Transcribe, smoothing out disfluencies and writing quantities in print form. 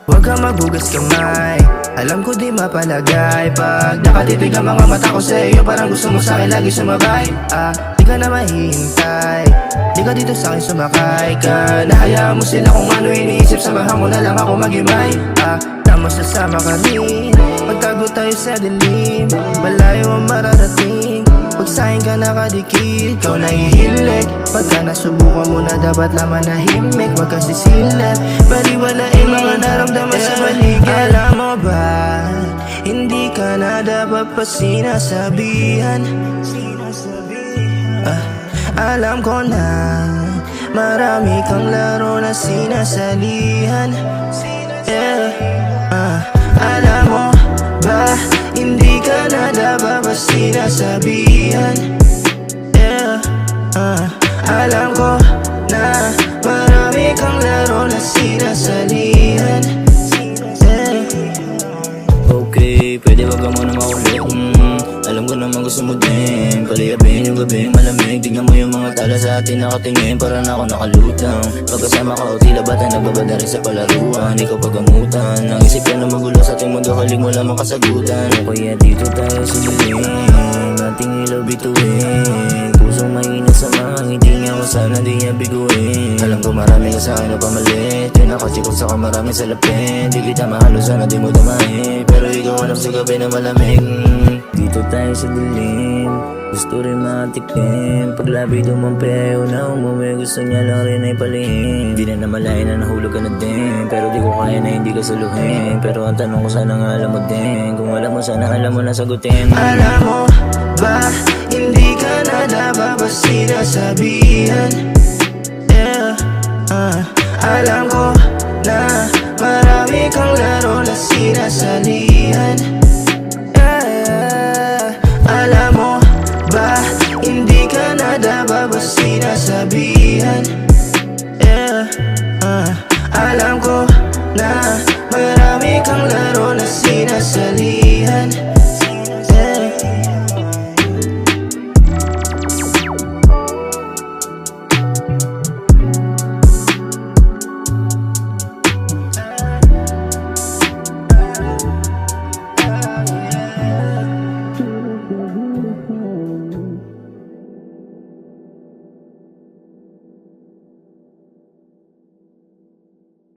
Huwag kang maghugas kamay, alam ko di mapalagay. Pag nakatitig ang mga mata ko sa iyo, parang gusto mo sa'kin lagi sumabay. Di ka na mahihintay, di ka dito sa'kin sumakay ka. Nahayaan mo sila kung ano iniisip, samahan mo na lang ako magimay. Na masasama ka rin, pagtago tayo sa dilim, malayo ang mararating. Pag sa'kin ka nakadikit, ikaw nahihilig. Pagka nasubukan mo na dapat lang manahimik, wag kang sisilip, baliwalain mga naramdaman sa paligid. Alam mo ba, hindi ka na dapat pa sinasabihan. Alam ko na, marami kang laro na sinasalihan. Alam mo ba, hindi ka na dapat pa sinasabihan. Alam ko na, marami kang laro na sinasalihan. Okay, pwede wag ka muna makulit. Alam ko naman gusto mo din paliyapin yung gabing malamig. Tignan mo yung mga tala sa atin nakatingin, para na ako nakalutang. Pagkasama ka o tila bata nagbabada rin sa palaruan. Ikaw pagamutan, ang isip ka na magulo sa ating mundo, kalig mo lamang kasagutan. Kaya dito tayo sa dilim, ating ilaw bituin. Pusong mainit sa mga ngiti niya ko, sana di niya biguin. Alam ko marami ka sa akin na pamalit, pinakachikot sa marami sa lapin. Di kita mahalo, sana di mo damahin, pero ikaw alam sa gabi na malamig. Dito tayo sa dilim, gusto rin matikim. Paglabi dumampi, na umuwi, gusto niya lang rin ay palihim. Di na namalayan na nahulog ka na din, pero di ko kaya na hindi ka saluhin. Pero ang tanong ko sana nga alam mo din, kung alam mo sana alam mo na sagutin. Alam mo ba, hindi ka na dapat pa sinasabihan. Alam ko na, marami kang laro na sinasalihan. Alam mo ba, hindi ka na dapat pa sinasabihan. Alam ko na,